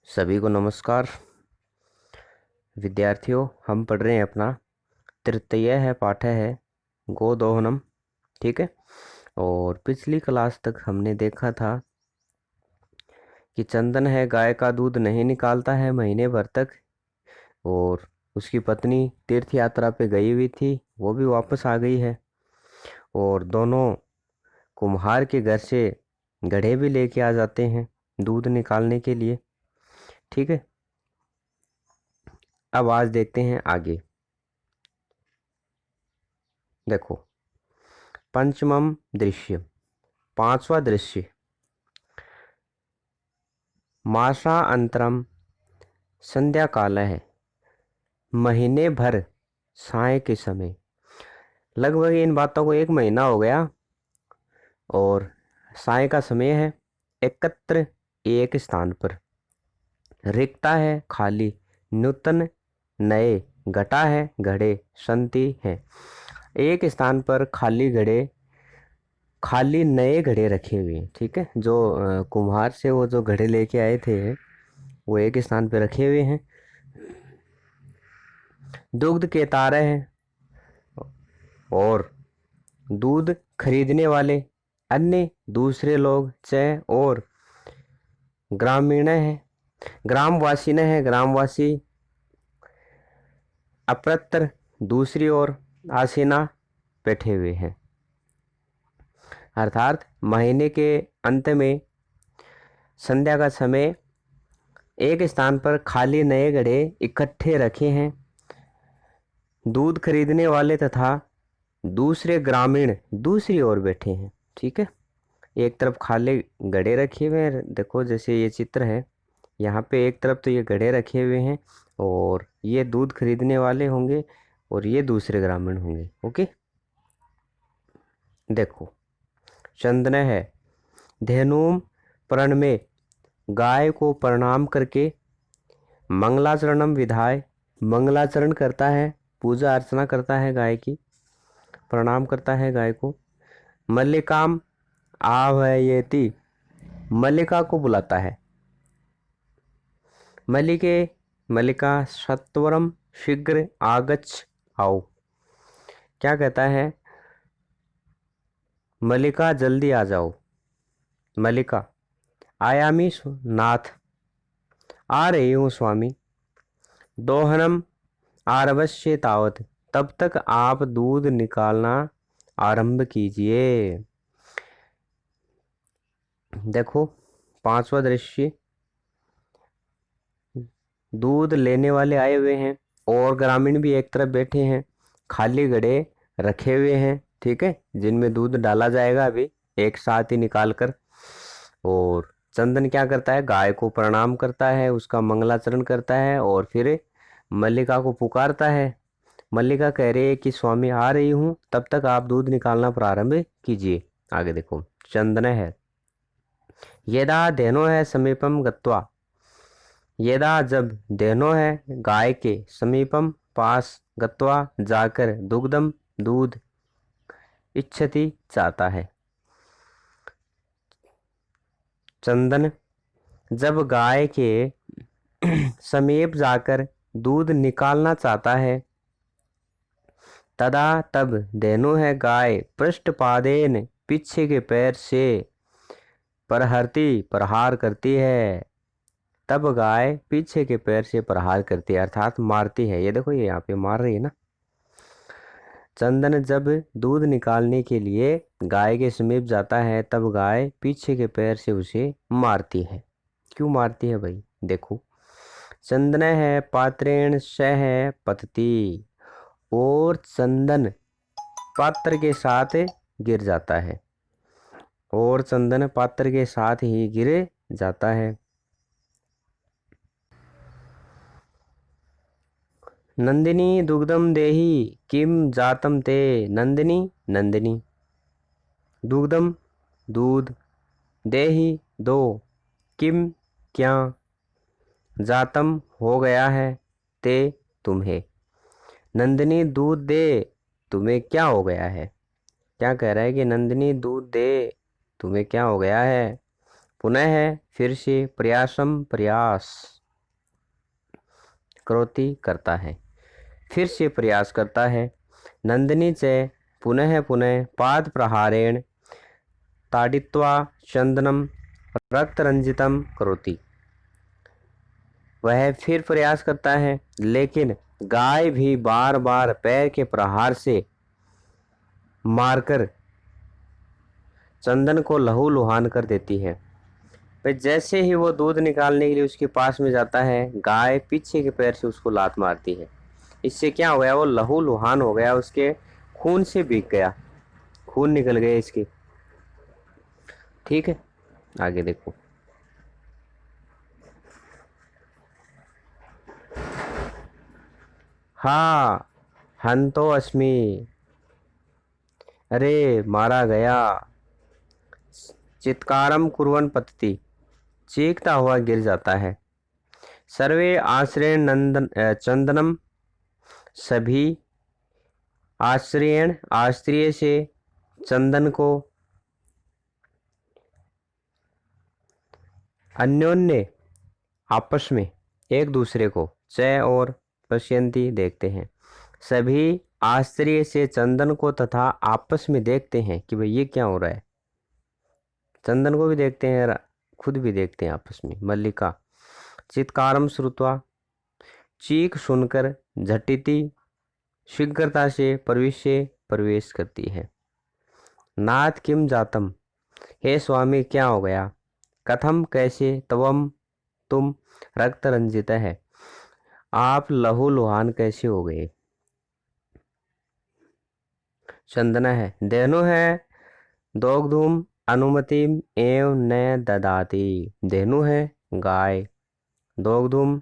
सभी को नमस्कार। विद्यार्थियों, हम पढ़ रहे हैं अपना तृतीय है पाठ है गोदोहनम। ठीक है। और पिछली क्लास तक हमने देखा था कि चंदन है गाय का दूध नहीं निकालता है महीने भर तक, और उसकी पत्नी तीर्थ यात्रा पे गई हुई थी, वो भी वापस आ गई है, और दोनों कुम्हार के घर से गड्ढे भी लेके आ जाते हैं दूध निकालने के लिए। ठीक है। अब आज देखते हैं आगे। देखो, पंचमम दृश्य, पांचवा दृश्य। मासा अंतरम संध्या काल है, महीने भर साय के समय। लगभग इन बातों को 1 महीना हो गया और साय का समय है। एकत्र एक स्थान पर, रिक्ता है खाली, नूतन नए, घटा है घड़े, संति है। एक स्थान पर खाली घड़े, खाली नए घड़े रखे हुए हैं। ठीक है। जो कुम्हार से वो जो घड़े लेके आए थे वो एक स्थान पे रखे हुए हैं। दुग्ध के तारे हैं, और दूध खरीदने वाले अन्य दूसरे लोग चय और ग्रामीण है, ग्रामवासी न है, ग्रामवासी अप्रत्र दूसरी ओर आसीना बैठे हुए हैं। अर्थात महीने के अंत में संध्या का समय एक स्थान पर खाली नए घड़े इकट्ठे रखे हैं। दूध खरीदने वाले तथा दूसरे ग्रामीण दूसरी ओर बैठे हैं। ठीक है। एक तरफ खाली घड़े रखे हुए हैं, देखो जैसे ये चित्र है, यहाँ पे एक तरफ तो ये घड़े रखे हुए हैं और ये दूध खरीदने वाले होंगे और ये दूसरे ग्रामीण होंगे। ओके। देखो, चंदन है धेनुम प्रण में गाय को प्रणाम करके मंगलाचरणम विधाय, मंगलाचरण करता है, पूजा अर्चना करता है गाय की, प्रणाम करता है गाय को। मल्लिकाम आह्वयति, मल्लिका को बुलाता है। मल्लिके मल्लिका सत्वरम शीघ्र आगच्छ आओ। क्या कहता है? मल्लिका जल्दी आ जाओ। मल्लिका आयामी नाथ, आ रही हूँ स्वामी। दोहनम आरवश्य तावत, तब तक आप दूध निकालना आरंभ कीजिए। देखो, पांचवा दृश्य, दूध लेने वाले आए हुए हैं और ग्रामीण भी एक तरफ बैठे हैं। खाली घड़े रखे हुए हैं, ठीक है, जिनमें दूध डाला जाएगा अभी एक साथ ही निकाल कर। और चंदन क्या करता है? गाय को प्रणाम करता है, उसका मंगलाचरण करता है और फिर मल्लिका को पुकारता है। मल्लिका कह रही है कि स्वामी आ रही हूँ, तब तक आप दूध निकालना प्रारंभ कीजिए। आगे देखो, चंदन है यदा धेनो है समीपम गत्वा, यदा जब धेनो है गाय के समीपम पास, गत्वा जाकर, दुग्धम दूध, इच्छति चाहता है। चंदन जब गाय के समीप जाकर दूध निकालना चाहता है, तदा तब धेनु है गाय पृष्ठपादेन, पीछे के पैर से, प्रहरती प्रहार करती है। तब गाय पीछे के पैर से प्रहार करती है, अर्थात मारती है। ये देखो, ये यहाँ पे मार रही है ना। चंदन जब दूध निकालने के लिए गाय के समीप जाता है, तब गाय पीछे के पैर से उसे मारती है। क्यों मारती है भाई? देखो, चंदन है पात्रेण सह पतती, और चंदन पात्र के साथ गिर जाता है, और चंदन पात्र के साथ ही गिर जाता है। नंदिनी दुग्धम देहि किम जातम ते, नंदिनी नंदिनी, दुग्धम दूध, देहि दो, किम क्या, जातम हो गया है, ते तुम्हें। नंदिनी दूध दे, तुम्हें क्या हो गया है? क्या कह रहा है कि नंदिनी दूध दे, तुम्हें क्या हो गया है? पुनः है फिर से, प्रयासम प्रयास, करोति करता है, फिर से प्रयास करता है। नंदिनी च पुनः पुनः पाद प्रहारेण ताडित्वा चंदनम रक्तरंजितम करोति। वह फिर प्रयास करता है, लेकिन गाय भी बार बार पैर के प्रहार से मारकर चंदन को लहूलुहान कर देती है। फिर जैसे ही वो दूध निकालने के लिए उसके पास में जाता है, गाय पीछे के पैर से उसको लात मारती है। इससे क्या हो गया, वो लहूलुहान हो गया, उसके खून से भीग गया, खून निकल गया इसके। ठीक है, आगे देखो। हाँ हंतो अस्मि, अरे मारा गया। चित्कारम कुर्वन पतति, चीखता हुआ गिर जाता है। सर्वे आश्रय नंदन चंदनम, सभी आश्रयण आश्रय से चंदन को अन्योन्य आपस में एक दूसरे को चय और पश्यंती देखते हैं। सभी आश्चर्य से चंदन को तथा आपस में देखते हैं कि भाई ये क्या हो रहा है। चंदन को भी देखते हैं, खुद भी देखते हैं आपस में। मल्लिका चित्कारम श्रुत्वा, चीख सुनकर झटिति शीघ्रता से प्रवेश करती है। नाथ किम जातम, हे स्वामी क्या हो गया। कथम कैसे, तवम तुम, रक्त रंजित है, आप लहू लुहान कैसे हो गए। चंदना है, देनो है दोग्धुम अनुमतिम एव न ददाती। धेनु है गाय, दोग्धुम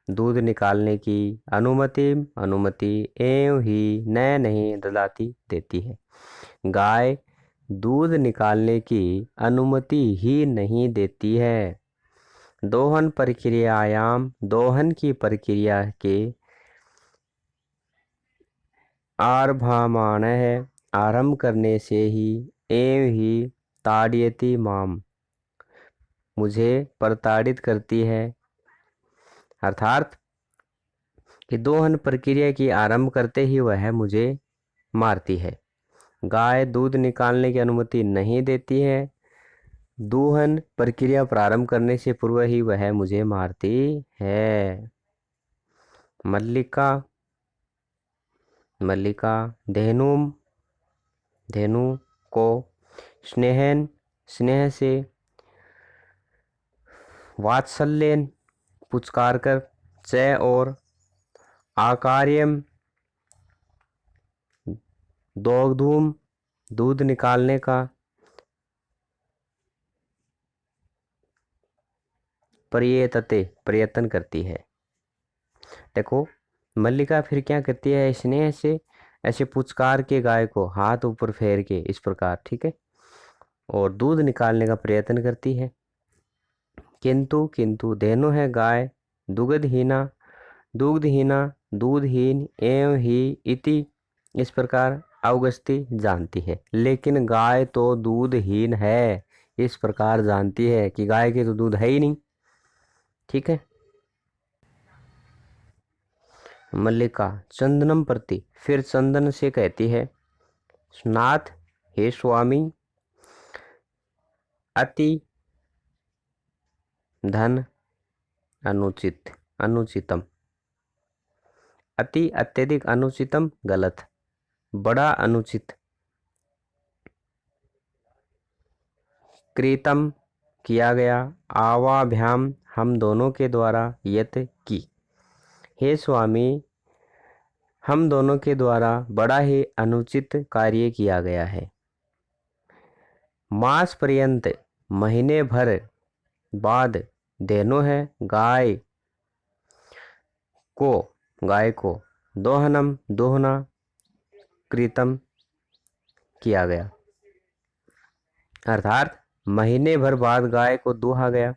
दूध निकालने की, अनुमति एव ही न नहीं ददाती देती है। गाय दूध निकालने की अनुमति ही नहीं देती है। दोहन प्रक्रियायाम, दोहन की प्रक्रिया के आरभामाण है, आरंभ करने से ही, एव ही ताड़यति माम, मुझे प्रताड़ित करती है। अर्थात कि दोहन प्रक्रिया की आरंभ करते ही वह मुझे मारती है। गाय दूध निकालने की अनुमति नहीं देती है, दोहन प्रक्रिया प्रारंभ करने से पूर्व ही वह मुझे मारती है। मल्लिका मल्लिका धेनुम, धेनु को स्नेहन, स्नेह से, वात्सल्यन पुचकार कर, चय और आकार्यम दोग्धूम दूध निकालने का, प्रयतते प्रयत्न करती है। देखो मल्लिका फिर क्या करती है, स्नेह से ऐसे पुचकार के गाय को हाथ ऊपर फेर के इस प्रकार, ठीक है, और दूध निकालने का प्रयत्न करती है। किंतु किंतु धेनु है गाय, दुग्धहीना, दुग्धहीना दूधहीन एवं ही इति, इस प्रकार अवगस्ती जानती है। लेकिन गाय तो दूधहीन है, इस प्रकार जानती है कि गाय के तो दूध है ही नहीं। ठीक है। मल्लिका चंदनम प्रति, फिर चंदन से कहती है, नाथ हे स्वामी, अति धन अनुचितम, अति अत्यधिक, अनुचितम गलत, बड़ा अनुचित, कृतम किया गया, आवाभ्याम हम दोनों के द्वारा, यत की, हे स्वामी हम दोनों के द्वारा बड़ा ही अनुचित कार्य किया गया है। मास पर्यंत, महीने भर बाद, देनो है गाय को दोहनम दोहना, कृतम किया गया, अर्थात महीने भर बाद गाय को दूहा गया।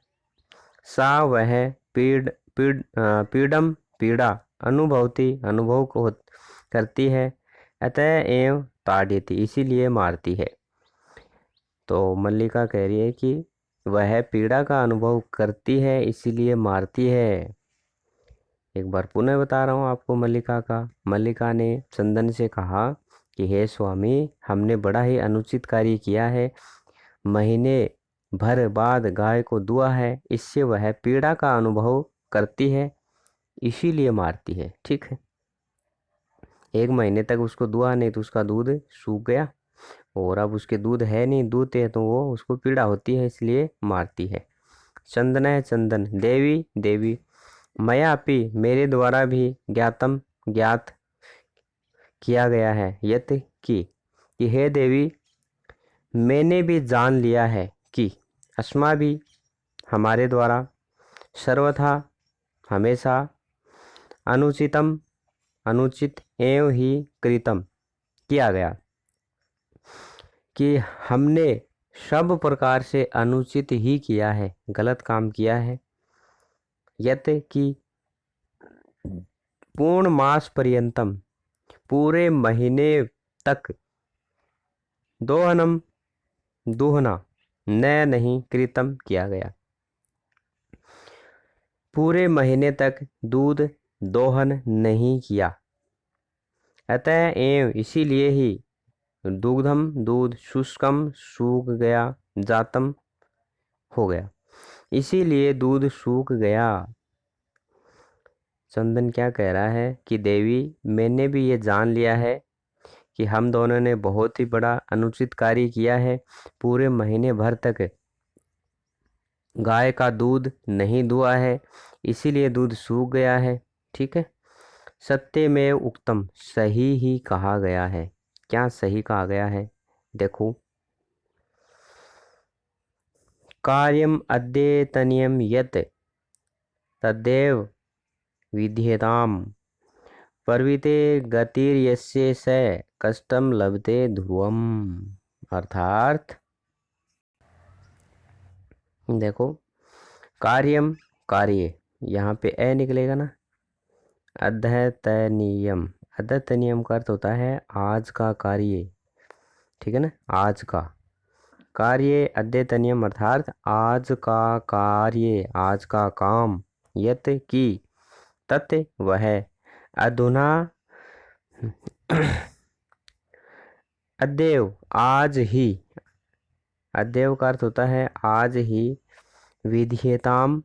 सा वह पीड़म पीड़ा अनुभवती अनुभव को करती है, अतः एवं ताड़यति इसीलिए मारती है। तो मल्लिका कह रही है कि वह पीड़ा का अनुभव करती है इसीलिए मारती है। एक बार पुनः बता रहा हूँ आपको मल्लिका का। मल्लिका ने चंदन से कहा कि हे स्वामी, हमने बड़ा ही अनुचित कार्य किया है। महीने भर बाद गाय को दुआ है, इससे वह पीड़ा का अनुभव करती है, इसीलिए मारती है। ठीक है, 1 महीने तक उसको दुआ नहीं तो उसका दूध सूख गया, और अब उसके दूध है नहीं, दूध है तो वो उसको पीड़ा होती है, इसलिए मारती है। चंदन है चंदन, देवी देवी, मया अपि, मेरे द्वारा भी ज्ञात किया गया है, यत कि हे देवी, मैंने भी जान लिया है कि अस्मा भी, हमारे द्वारा, सर्वथा, हमेशा, अनुचित एवं ही कृतम, किया गया, कि हमने सब प्रकार से अनुचित ही किया है, गलत काम किया है। यत कि पूर्ण मास पर्यंतम, पूरे महीने तक, दोहनम, दूहना, न नहीं कृतम, किया गया, पूरे महीने तक दूध दोहन नहीं किया। अतः एवं, इसीलिए ही, दुग्धम, दूध, शुष्कम, सूख गया, जातम, हो गया, इसीलिए दूध सूख गया। चंदन क्या कह रहा है कि देवी, मैंने भी ये जान लिया है कि हम दोनों ने बहुत ही बड़ा अनुचित कार्य किया है। पूरे महीने भर तक गाय का दूध नहीं दुआ है, इसीलिए दूध सूख गया है। ठीक है, सत्यमेव उक्तम, सही ही कहा गया है। क्या सही कहा गया है? देखो, कार्यम अद्यतनियम यत तदेव विधीयताम, पर्विते गतिर्यस्य स कष्टम लभते ध्रुवम। अर्थात देखो, कार्यम, कार्य, यहाँ पे ए निकलेगा ना, अद्यतनियम, अद्यतनियम का अर्थ होता है आज का कार्य। ठीक है ना, आज का कार्य, अद्यतनियम अर्थात आज का कार्य, आज का काम, यत की, तत् वह, अधुना, अद्यव, आज ही, अद्यव का अर्थ होता है आज ही, विधेयताम,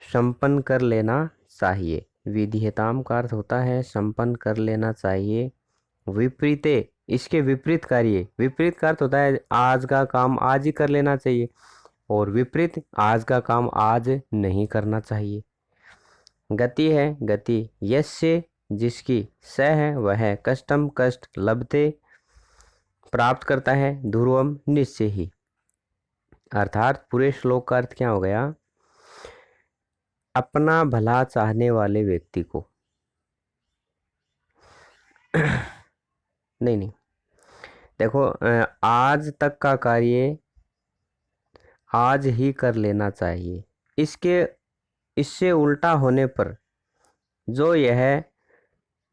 संपन्न कर लेना चाहिए। विधेयताम का अर्थ होता है संपन्न कर लेना चाहिए। विपरीते, इसके विपरीत कार्य, विपरीत का अर्थ होता है आज का काम आज ही कर लेना चाहिए, और विपरीत, आज का काम आज नहीं करना चाहिए। गति है, गति, यस्य, जिसकी, स है वह, कष्टम, कष्ट, लभते, प्राप्त करता है, ध्रुवम, निश्चय ही। अर्थात पूरे श्लोक का अर्थ क्या हो गया? अपना भला चाहने वाले व्यक्ति को नहीं नहीं, देखो, आज तक का कार्य आज ही कर लेना चाहिए। इससे उल्टा होने पर जो यह,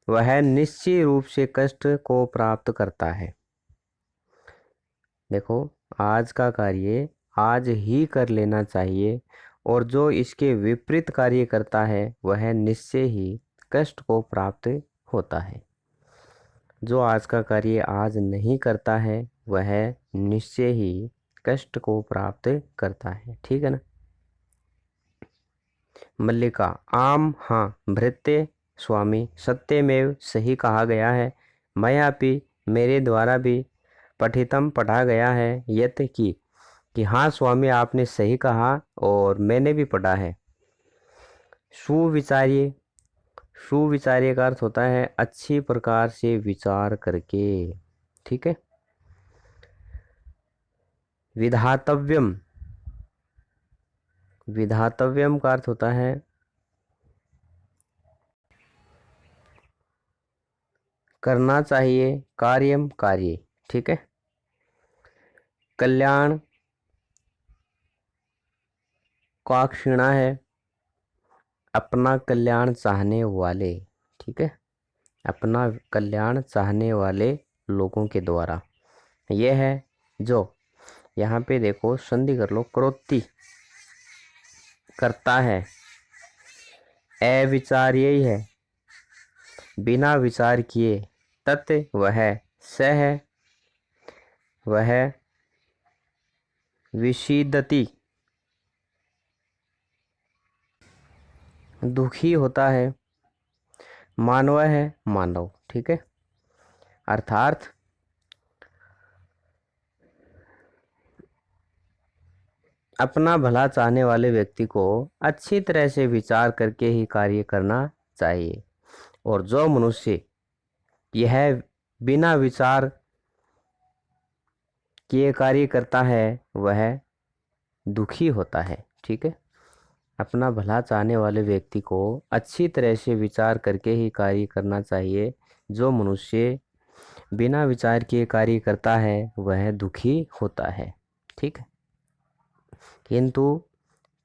वह निश्चित रूप से कष्ट को प्राप्त करता है। देखो, आज का कार्य आज ही कर लेना चाहिए, और जो इसके विपरीत कार्य करता है वह निश्चय ही कष्ट को प्राप्त होता है। जो आज का कार्य आज नहीं करता है वह निश्चय ही कष्ट को प्राप्त करता है। ठीक है ना। मल्लिका, आम, हाँ, भृत्य स्वामी, सत्यमेव, सही कहा गया है, मयापि, मेरे द्वारा भी, पठितम, पढ़ा गया है, यत कि हाँ स्वामी, आपने सही कहा और मैंने भी पढ़ा है। सुविचार्य, सुविचार्य का अर्थ होता है अच्छी प्रकार से विचार करके। ठीक है। विधातव्यम, विधातव्यम का अर्थ होता है करना चाहिए, कार्यम, कार्य। ठीक है। कल्याण का क्षीणा है, अपना कल्याण चाहने वाले। ठीक है, अपना कल्याण चाहने वाले लोगों के द्वारा। यह है जो, यहाँ पे देखो संधि कर लो, क्रोति करता है, अविचार यही है, बिना विचार किए। तत् वह, सह वह, विषीदति दुखी होता है। मानव है, मानव, ठीक है। अर्थात अपना भला चाहने वाले व्यक्ति को अच्छी तरह से विचार करके ही कार्य करना चाहिए, और जो मनुष्य यह बिना विचार किए कार्य करता है वह दुखी होता है, ठीक है। अपना भला चाहने वाले व्यक्ति को अच्छी तरह से विचार करके ही कार्य करना चाहिए। जो मनुष्य बिना विचार किए कार्य करता है वह दुखी होता है, ठीक है। किंतु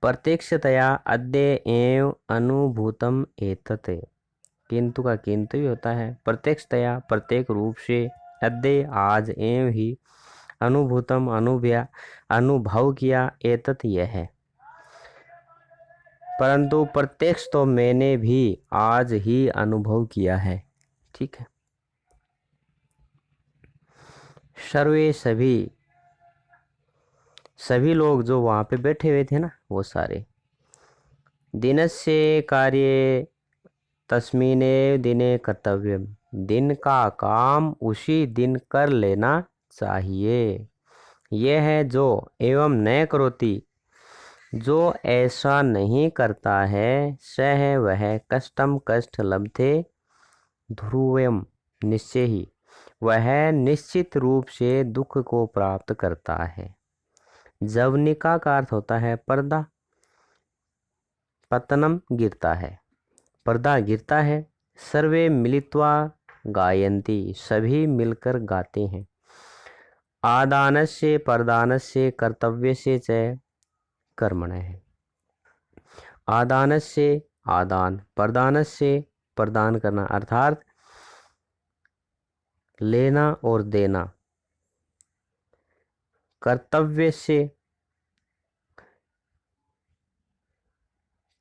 प्रत्यक्षतया अद्य एव अनुभूतम एतत्, किंतु का किंतु भी होता है। प्रत्यक्षतया प्रत्येक रूप से, अद्य आज, एव ही, अनुभूतम अनुभव किया, एतत् यह है। परंतु प्रत्यक्ष तो मैंने भी आज ही अनुभव किया है, ठीक है। सर्वे सभी लोग जो वहां पे बैठे हुए थे ना, वो सारे, दिनस्य कार्य तस्मिने दिने कर्तव्यम, दिन का काम उसी दिन कर लेना चाहिए। यह है जो एवं न करोति, जो ऐसा नहीं करता है, सह वह कष्टम कष्ट लभते ध्रुवम, निश्चय ही वह निश्चित रूप से दुख को प्राप्त करता है। जवनिका का अर्थ होता है पर्दा, पतनम गिरता है, पर्दा गिरता है। सर्वे मिलित्वा गायन्ति, सभी मिलकर गाते हैं। आदानस्य प्रदानस्य कर्तव्यस्य च कर्मणः, आदानस्य आदान, प्रदानस्य प्रदान करना, अर्थात लेना और देना। कर्तव्य से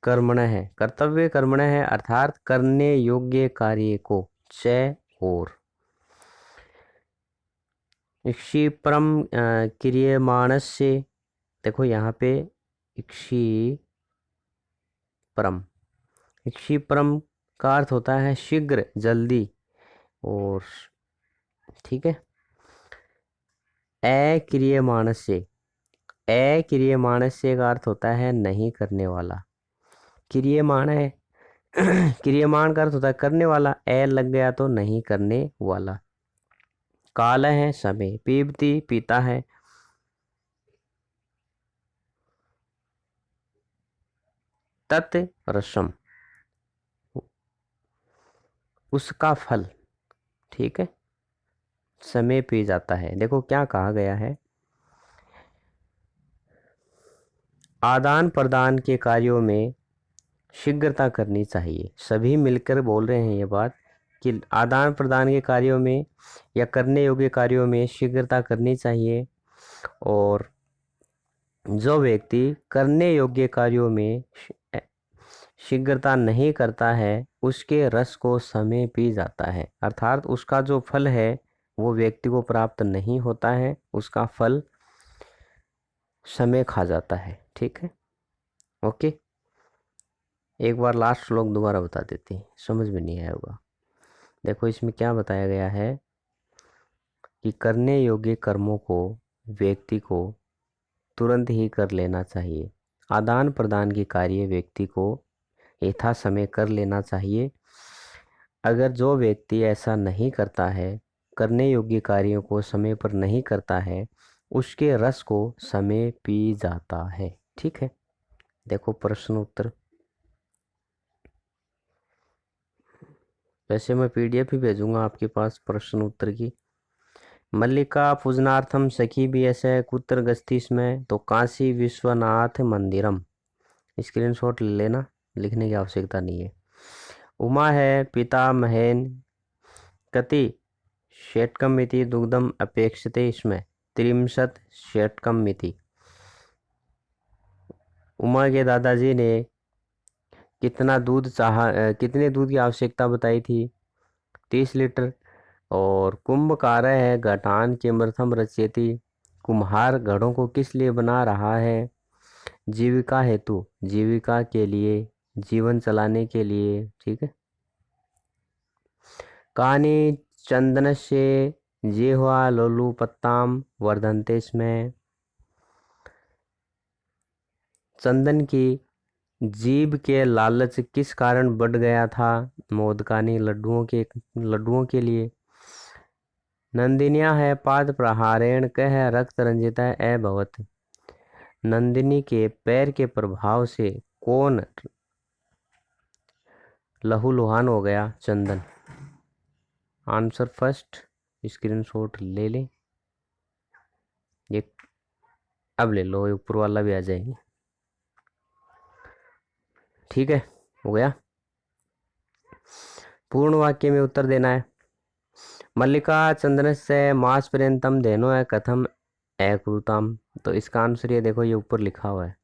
कर्मण है, कर्तव्य कर्मण है, अर्थात करने योग्य कार्य को, च और। क्षिप्रम क्रियमाणस्य, देखो यहाँ पे क्षिप्रम, क्षिप्रम का अर्थ होता है शीघ्र, जल्दी, और ठीक है। अक्रियमाणस्य, अक्रियमाणस्य का अर्थ होता है नहीं करने वाला। क्रियमाण है क्रियमाण का अर्थ होता है करने वाला, ए लग गया तो नहीं करने वाला। काल है समय, पीबती पीता है। तत् रसम, उसका फल, ठीक है, समय पी जाता है। देखो क्या कहा गया है, आदान प्रदान के कार्यों में शीघ्रता करनी चाहिए। सभी मिलकर बोल रहे हैं ये बात कि आदान प्रदान के कार्यों में या करने योग्य कार्यों में शीघ्रता करनी चाहिए, और जो व्यक्ति करने योग्य कार्यों में शीघ्रता नहीं करता है उसके रस को समय पी जाता है, अर्थात उसका जो फल है वो व्यक्ति को प्राप्त नहीं होता है, उसका फल समय खा जाता है, ठीक है। ओके, एक बार लास्ट श्लोक दोबारा बता देते हैं, समझ में नहीं आया होगा। देखो इसमें क्या बताया गया है कि करने योग्य कर्मों को व्यक्ति को तुरंत ही कर लेना चाहिए। आदान प्रदान के कार्य व्यक्ति को यथा समय कर लेना चाहिए। अगर जो व्यक्ति ऐसा नहीं करता है, करने योग्य कार्यों को समय पर नहीं करता है, उसके रस को समय पी जाता है, ठीक है। देखो प्रश्न उत्तर, वैसे मैं पीडीएफ ही भेजूंगा आपके पास प्रश्न उत्तर की। मल्लिका पूजनार्थम सखी भी ऐसे कुत्र गस्ती इसमें, तो काशी विश्वनाथ मंदिरम, स्क्रीनशॉट ले लेना, लिखने की आवश्यकता नहीं है। उमा है पिता महेन कति षट्कम मिति दुग्धम अपेक्षते, इसमें 63 षट्कम मिति। उमा के दादाजी ने कितना दूध कितने दूध की आवश्यकता बताई थी? 30 लीटर। और कुंभकार है घटान किमर्थम रचयति, कुम्हार घड़ों को किस लिए बना रहा है? जीविका हेतु, जीविका के लिए, जीवन चलाने के लिए। ठीक है। कानि चंदनस्य जिह्वा लोलुपताम वर्धन्ते स्म, चंदन की जीभ के लालच किस कारण बढ़ गया था? मोदकानी लड्डुओं के लिए। नंदिनिया है पाद प्रहारेण कह रक्त रंजित अभवत, नंदिनी के पैर के प्रभाव से कौन लहूलुहान हो गया? चंदन। आंसर फर्स्ट, स्क्रीनशॉट ले लें। ये अब ले लो, ये ऊपर वाला भी आ जाएंगे। ठीक है, हो गया। पूर्ण वाक्य में उत्तर देना है। मल्लिका चंदनस्य मास पर्यंतम धेनो है कथम अकुरुताम। तो इसका आंसर ये देखो, ये ऊपर लिखा हुआ है,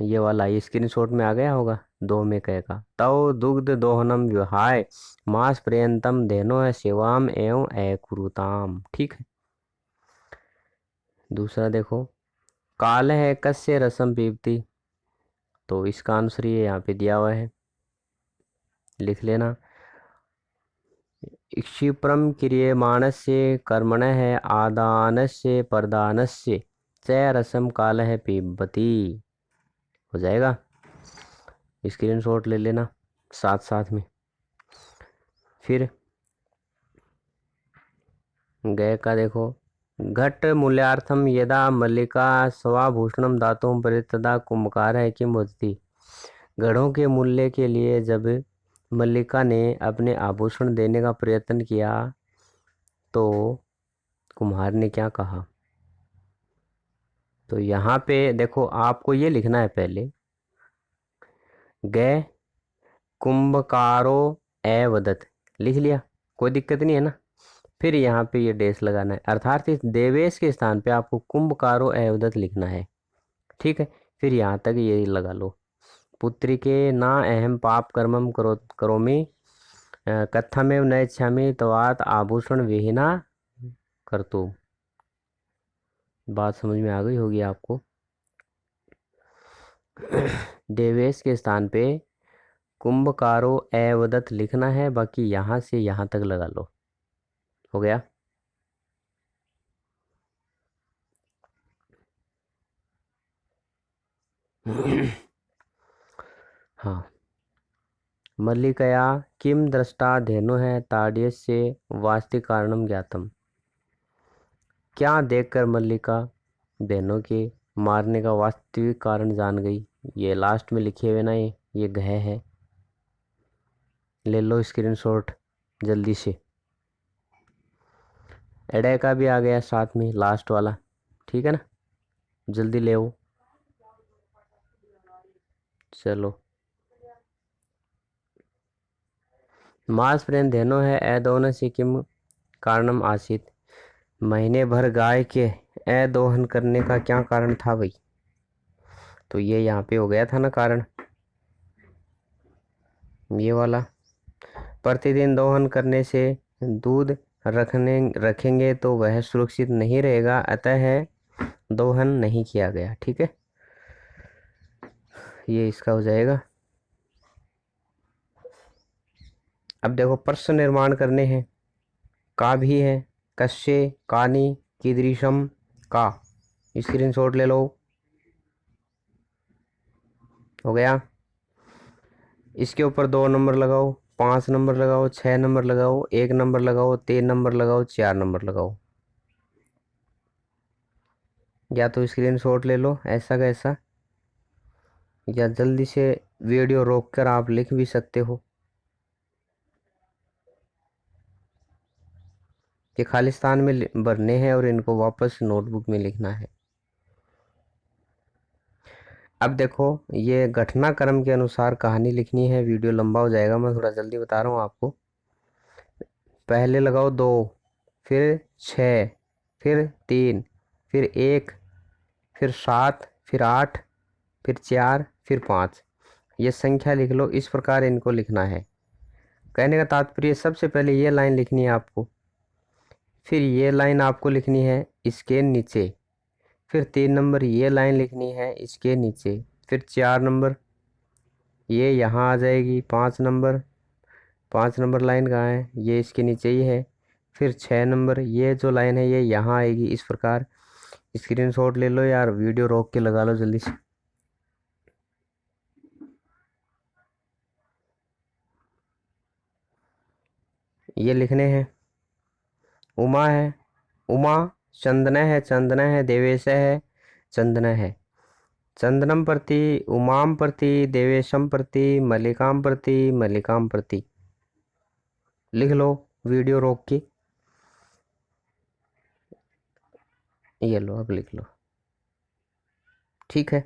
ये वाला, ये स्क्रीनशॉट में आ गया होगा। दो में कहेगा तव दुग्ध दोहनम विहाय मास पर्यंतम धेनो है सेवाम एवं अकुरुताम। ठीक है। दूसरा देखो, काल है कस्य रसम पीबती। तो इसका आंसर ये यहाँ पे दिया हुआ है, लिख लेना। क्षिप्रम क्रियमाणस्य कर्मणः आदानस्य प्रदानस्य च रसम कालः पिबती। हो जाएगा, स्क्रीनशॉट ले लेना साथ साथ में। फिर गय का देखो, घट मूल्यार्थम यदा मल्लिका स्वाभूषणम दातुम परितदा कुंभकार है किम वदति। घड़ों के मूल्य के लिए जब मल्लिका ने अपने आभूषण देने का प्रयत्न किया तो कुम्हार ने क्या कहा? तो यहाँ पे देखो, आपको ये लिखना है पहले, गए कुंभकारो एवदत, लिख लिया, कोई दिक्कत नहीं है ना। फिर यहाँ पे ये डेस लगाना है, अर्थात इस देवेश के स्थान पे आपको कुंभकारो एवदत लिखना है। ठीक है। फिर यहाँ तक ये लगा लो, पुत्री के ना अहम पाप कर्मम करोमि कथमेव न इच्छामि तवात आभूषण विहीना कर तो। बात समझ में आ गई होगी आपको। देवेश के स्थान पे कुंभकारो एवदत लिखना है, बाकी यहाँ से यहाँ तक लगा लो। हो गया। हाँ, मल्लिकया किम दृष्टा धेनु है ताड्यस्य वास्तिक कारणम ज्ञातम। क्या देखकर मल्लिका धेनु के मारने का वास्तविक कारण जान गई? ये लास्ट में लिखे हुए ना, ये घ है, ले लो स्क्रीनशॉट जल्दी से। एडे का भी आ गया साथ में, लास्ट वाला। ठीक है ना, जल्दी ले आओ। चलो, मास प्रेम धेनो है अदोहन से किम कारणम आसित। महीने भर गाय के अदोहन करने का क्या कारण था भाई? तो ये यहाँ पे हो गया था ना कारण, ये वाला। प्रतिदिन दोहन करने से दूध रखेंगे तो वह सुरक्षित नहीं रहेगा, अतः दोहन नहीं किया गया। ठीक है, ये इसका हो जाएगा। अब देखो, प्रश्न निर्माण करने हैं। का भी है, कश्य, कानी, कीदृशम, का। स्क्रीनशॉट ले लो। हो गया। इसके ऊपर 2 नंबर लगाओ, 5 नंबर लगाओ, 6 नंबर लगाओ, 1 नंबर लगाओ, 3 नंबर लगाओ, 4 नंबर लगाओ। या तो स्क्रीनशॉट ले लो ऐसा कैसा, या जल्दी से वीडियो रोक कर आप लिख भी सकते हो। ये खालिस्तान में भरने हैं और इनको वापस नोटबुक में लिखना है। अब देखो, ये घटनाक्रम के अनुसार कहानी लिखनी है, वीडियो लंबा हो जाएगा, मैं थोड़ा जल्दी बता रहा हूँ आपको। पहले लगाओ 2, फिर 6, फिर 3, फिर 1, फिर 7, फिर 8, फिर 4, फिर 5। ये संख्या लिख लो, इस प्रकार इनको लिखना है। कहने का तात्पर्य सबसे पहले ये लाइन लिखनी है आपको, फिर ये लाइन आपको लिखनी है इसके नीचे, फिर 3 नंबर ये लाइन लिखनी है इसके नीचे, फिर 4 नंबर ये यहाँ आ जाएगी, 5 नंबर लाइन कहाँ है, ये इसके नीचे ही है, फिर 6 नंबर ये जो लाइन है ये यहाँ आएगी। इस प्रकार स्क्रीनशॉट ले लो यार, वीडियो रोक के लगा लो जल्दी से। ये लिखने हैं। उमा है, उमा, चंदन है, चंदन है, देवेश है, चंदन है, चंदनम प्रति, उमाम प्रति, देवेशम प्रति, मल्लिकाम प्रति, मल्लिकाम प्रति। लिख लो वीडियो रोक के। ये लो अब लिख लो, ठीक है।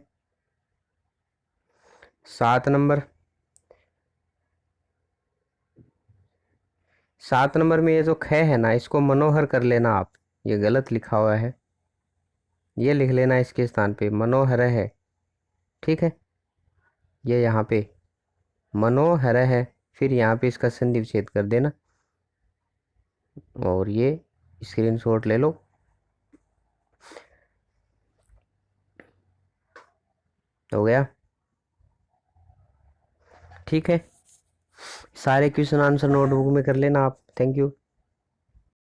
7 नंबर, 7 नंबर में ये जो ख है ना, इसको मनोहर कर लेना आप, ये गलत लिखा हुआ है, ये लिख लेना इसके स्थान पे मनोहर है, ठीक है। ये यहाँ पे मनोहर है, फिर यहाँ पे इसका संधि विच्छेद कर देना, और ये स्क्रीनशॉट ले लो। हो गया, ठीक है। सारे क्वेश्चन आंसर नोटबुक में कर लेना आप। Thank you.